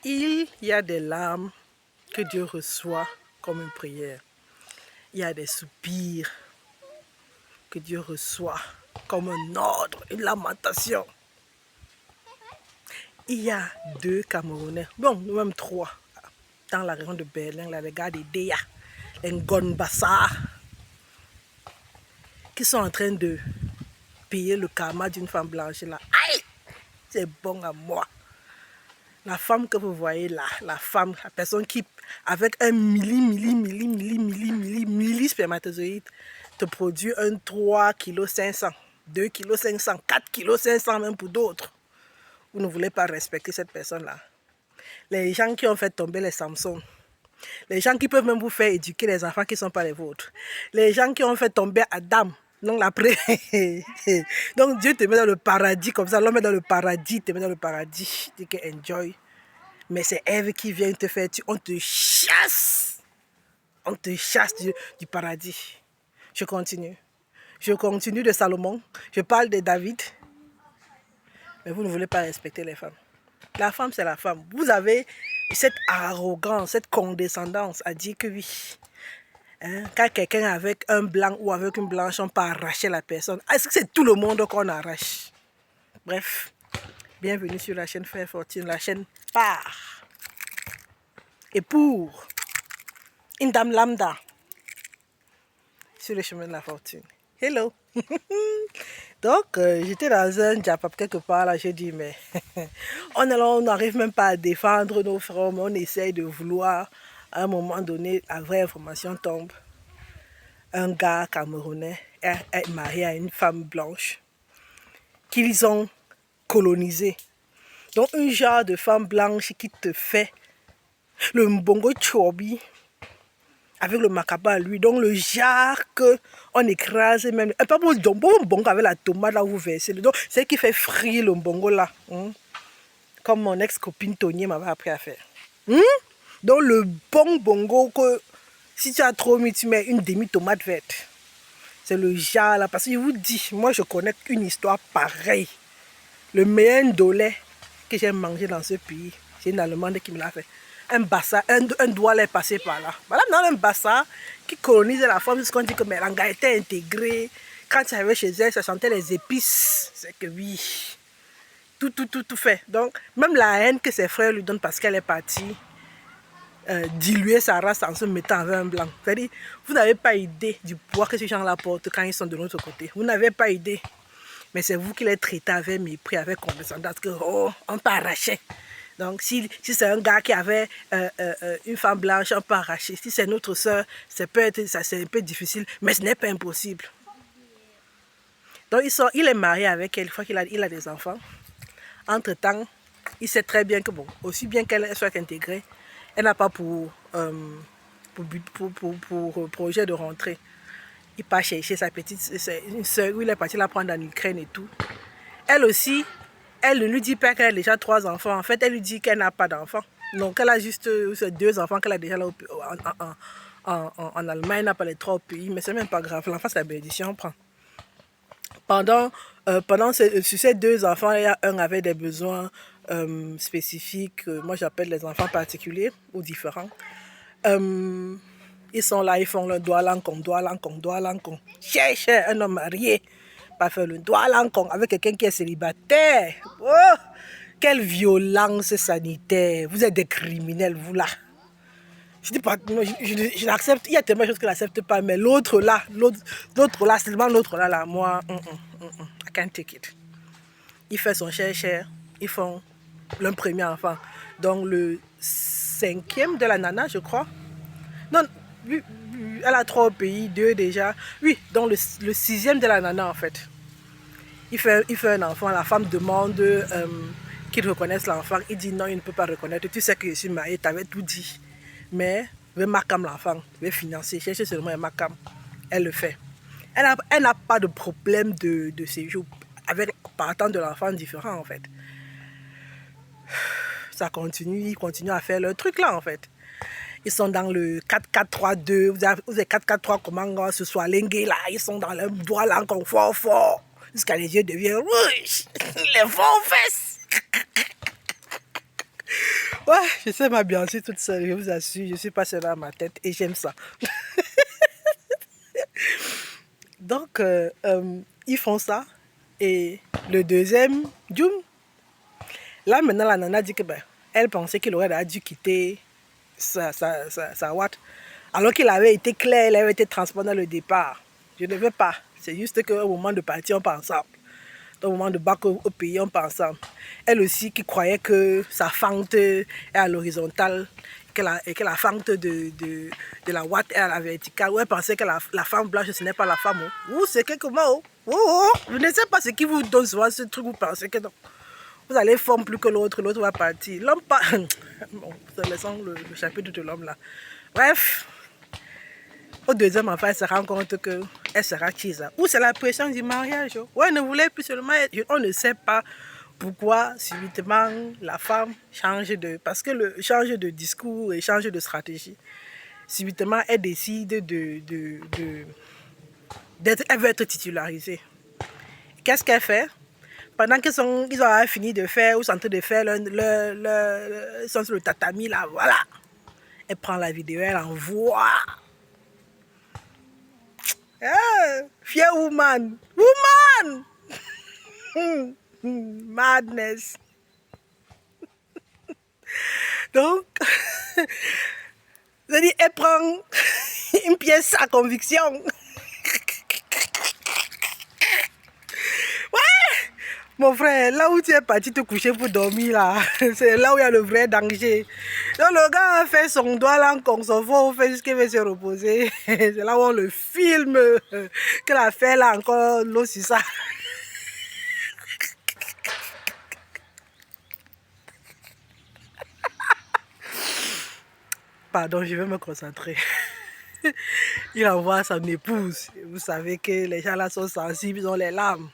Il y a des larmes que Dieu reçoit comme une prière. Il y a des soupirs que Dieu reçoit comme un ordre, une lamentation. Il y a 2 Camerounais, bon, même 3, dans la région de Berlin, là, les gars de Déa, les Ngonbassa, qui sont en train de payer le karma d'une femme blanche là. Aïe! C'est bon à moi. La femme que vous voyez là, la personne qui, avec un milli spermatozoïde, te produit un 3,5 kg, 2,5 kg, 4,5 kg même pour d'autres. Vous ne voulez pas respecter cette personne-là. Les gens qui ont fait tomber les Samsung, les gens qui peuvent même vous faire éduquer les enfants qui ne sont pas les vôtres, les gens qui ont fait tomber Adam. Donc, donc Dieu te met dans le paradis comme ça, l'homme est dans le paradis, te met dans le paradis, tu dis enjoy. Mais c'est Ève qui vient te faire, on te chasse du paradis. Je continue de Salomon, je parle de David, mais vous ne voulez pas respecter les femmes. La femme, c'est la femme. Vous avez cette arrogance, cette condescendance à dire que oui. Quand quelqu'un avec un blanc ou avec une blanche, on peut arracher la personne. Est-ce que c'est tout le monde qu'on arrache? Bref, bienvenue sur la chaîne Frère Fortune, la chaîne par et pour une dame lambda sur le chemin de la fortune. Hello! Donc, j'étais dans un Japap quelque part, là, j'ai dit, mais on n'arrive même pas à défendre nos frères, mais on essaye de vouloir, à un moment donné, la vraie information tombe. Un gars camerounais est marié à une femme blanche qu'ils ont colonisée. Donc, un genre de femme blanche qui te fait le mbongo chobi avec le macaba à lui. Donc, le genre qu'on écrase même. Pas bon mbongo avec la tomate là où vous versez. Donc, c'est qui fait frire le mbongo là. Comme mon ex-copine Tony m'avait appris à faire. Donc, le bon bongo que si tu as trop mis, tu mets une demi-tomate verte. C'est le genre là. Parce que je vous dis, moi je connais une histoire pareille. Le meilleur ndolé que j'ai mangé dans ce pays, c'est une Allemande qui me l'a fait. Un bassa, un doigt est passé par là. Voilà, dans un bassa qui colonisait la femme, jusqu'on dit que Mélanga était intégrée. Quand tu arrivais chez elle, ça sentait les épices. C'est que oui, tout fait. Donc, même la haine que ses frères lui donnent parce qu'elle est partie diluer sa race en se mettant avec un blanc. C'est-à-dire, vous n'avez pas idée du poids que ces gens-là portent quand ils sont de l'autre côté. Vous n'avez pas idée. Mais c'est vous qui les traitez avec mépris, avec condescendance, que oh, on peut arracher. Donc, si c'est un gars qui avait une femme blanche, on peut arracher. Si c'est notre soeur, c'est un peu difficile, mais ce n'est pas impossible. Donc, il est marié avec elle, une fois qu'il a des enfants. Entre-temps, il sait très bien que, bon, aussi bien qu'elle soit intégrée, elle n'a pas pour projet de rentrer. Il part chercher sa petite soeur, où il est parti la prendre en Ukraine et tout. Elle aussi, elle ne lui dit pas qu'elle a déjà 3 enfants. En fait, elle lui dit qu'elle n'a pas d'enfants. Donc, elle a juste 2 enfants qu'elle a déjà là en Allemagne. Elle n'a pas les 3 au pays, mais c'est même pas grave. L'enfant, c'est la bénédiction, on prend. Sur ces 2 enfants, il y a un avait des besoins spécifiques. Moi, j'appelle les enfants particuliers ou différents. Ils sont là, ils font le doigt lancon. Cherche un homme marié, pas faire le doigt lancon avec quelqu'un qui est célibataire. Oh, quelle violence sanitaire. Vous êtes des criminels, vous là. Je dis pas, je l'accepte. Il y a tellement de choses que je n'accepte pas, mais l'autre là, seulement l'autre là, moi, I can't take it. Il fait son cher, ils font le premier enfant. Donc le 5e de la nana, je crois. Non, elle a 3 au pays, 2 déjà. Oui, donc le 6e de la nana en fait. Il fait un enfant, la femme demande qu'il reconnaisse l'enfant. Il dit non, il ne peut pas reconnaître. Tu sais que je suis mariée, tu avais tout dit. Mais, je vais marquer l'enfant, je vais financer, chercher seulement un macam. Elle le fait. Elle n'a pas de problème de séjour avec partant de l'enfant différent en fait. Ça continue, ils continuent à faire leur truc là en fait. Ils sont dans le 4-4-3-2, vous avez 4-4-3 comment ce soit lingué là, ils sont dans le doigt là encore fort, jusqu'à les yeux deviennent rouges, les faux fesses. Ouais, je sais m'ambiancer toute seule, je vous assure, je suis pas seule dans ma tête et j'aime ça. Donc, ils font ça. Et le deuxième, Djoum, là maintenant la nana dit que ben, elle pensait qu'il aurait dû quitter sa Watt. Alors qu'il avait été clair, il avait été transparent dans le départ. Je ne veux pas. C'est juste qu'au moment de partir, on part ensemble. Au moment de bac au pays, on part ensemble. Elle aussi qui croyait que sa fente est à l'horizontale et que la fente de la Watt est à la verticale. Ou elle pensait que la femme blanche, ce n'est pas la femme. Ou c'est quelque chose. Je ne sais pas ce qui vous donne souvent ce truc, vous pensez que non. Vous allez former plus que l'autre va partir. L'homme pas. Bon, laissons le chapitre de l'homme là. Bref, au deuxième enfant, elle se rend compte qu'elle sera chisa. Ou c'est la pression du mariage. Ou elle ne voulait plus seulement être. On ne sait pas pourquoi subitement la femme change de. Parce que le change de discours et change de stratégie. Subitement, elle décide elle veut être titularisée. Qu'est-ce qu'elle fait? Pendant qu'ils ont fini de faire, ou sont en train de faire ils sont sur le tatami là, voilà. Elle prend la vidéo, elle envoie. Fear woman. Madness. Donc, elle prend une pièce à conviction. Mon frère, là où tu es parti te coucher pour dormir là, c'est là où il y a le vrai danger. Donc le gars a fait son doigt là en son fond, fait jusqu'à qu'il veut se reposer. C'est là où on le filme, qu'elle a fait là encore l'eau sur ça. Pardon, je vais me concentrer. Il envoie son épouse. Vous savez que les gens là sont sensibles, ils ont les larmes.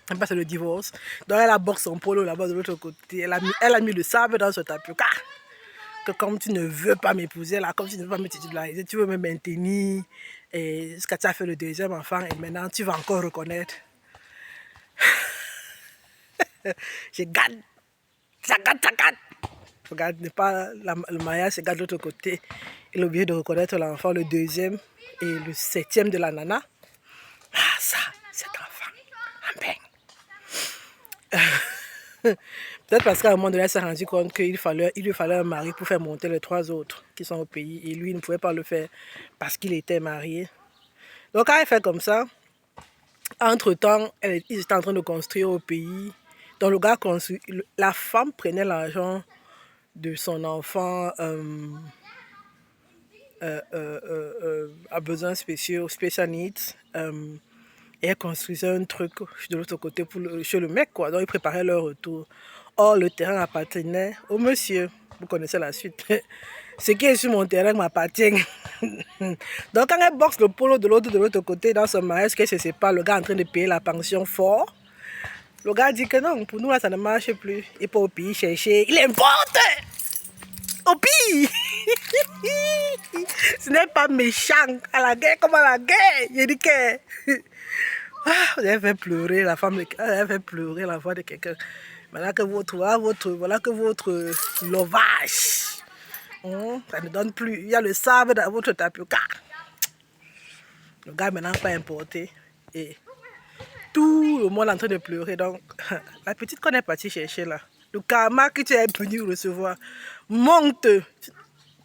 C'est le divorce. Donc elle a boxé son polo là-bas de l'autre côté. Elle a mis le sable dans ce tapioca. Que comme tu ne veux pas m'épouser là, comme tu ne veux pas me titulariser, tu veux me maintenir. Et ce que tu as fait le deuxième enfant et maintenant tu vas encore reconnaître. Je garde. Ça garde. Regarde, n'est pas le mariage, c'est garde de l'autre côté. Il est obligé de reconnaître l'enfant, le deuxième et le septième de la nana. Ah ça, cet enfant. Amen. Peut-être parce qu'à un moment donné, elle s'est rendu compte qu'il lui fallait un mari pour faire monter les trois autres qui sont au pays. Et lui, il ne pouvait pas le faire parce qu'il était marié. Donc, quand elle fait comme ça, entre-temps, ils étaient en train de construire au pays. Donc, le gars construit. La femme prenait l'argent de son enfant à besoins spéciaux, special needs. Et elle construisait un truc de l'autre côté chez le mec, quoi. Donc, ils préparaient leur retour. Or, le terrain appartenait au monsieur. Vous connaissez la suite. Ce qui est sur mon terrain m'appartient. Donc, quand elle boxe le polo de l'autre côté dans son mariage, qu'elle se sépare, le gars est en train de payer la pension fort. Le gars dit que non, pour nous, là, ça ne marche plus. Il peut au pays chercher. Il importe au pays. Ce n'est pas méchant. À la guerre comme à la guerre. Il dit que... vous avez fait pleurer la femme, elle a fait pleurer la voix de quelqu'un. Voilà que votre lovage, ça ne donne plus. Il y a le sable dans votre tapioca. Le gars maintenant pas importé. Et tout le monde est en train de pleurer. Donc, la petite qu'on est partie chercher là, le karma que tu es venu recevoir, monte.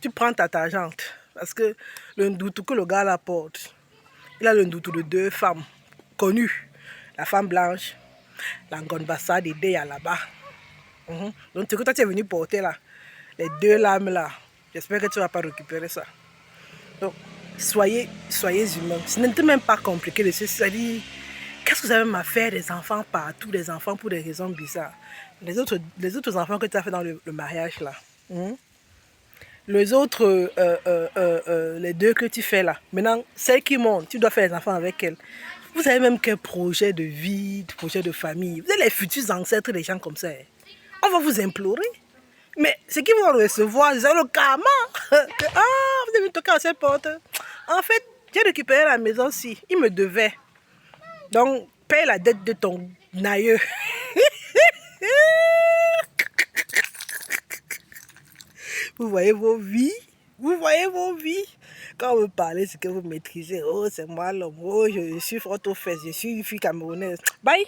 Tu prends ta tangente. Parce que le ndoutou que le gars la porte, il a le ndoutou de deux femmes connues. La femme blanche, la Ngonbassa des Déa là-bas. Donc, ce que toi tu es venu porter là, les deux lames là, j'espère que tu ne vas pas récupérer ça. Donc, soyez humains. Ce n'est même pas compliqué de se dire, qu'est-ce que vous avez à faire des enfants partout, des enfants pour des raisons bizarres. Les autres enfants que tu as fait dans le mariage là. Les autres, les deux que tu fais là. Maintenant, celle qui monte, tu dois faire les enfants avec elle. Vous savez même quel projet de vie, projet de famille. Vous êtes les futurs ancêtres des gens comme ça. On va vous implorer. Mais ce qu'ils vont recevoir, c'est le karma. Vous avez toqué à cette porte. En fait, j'ai récupéré la maison si. Il me devait. Donc, paye la dette de ton aïeux. Vous voyez vos vies. Vous voyez vos vies. Quand vous parlez, c'est que vous maîtrisez. Oh, c'est moi l'homme. Oh, je suis frotte aux fesses. Je suis une fille camerounaise. Bye.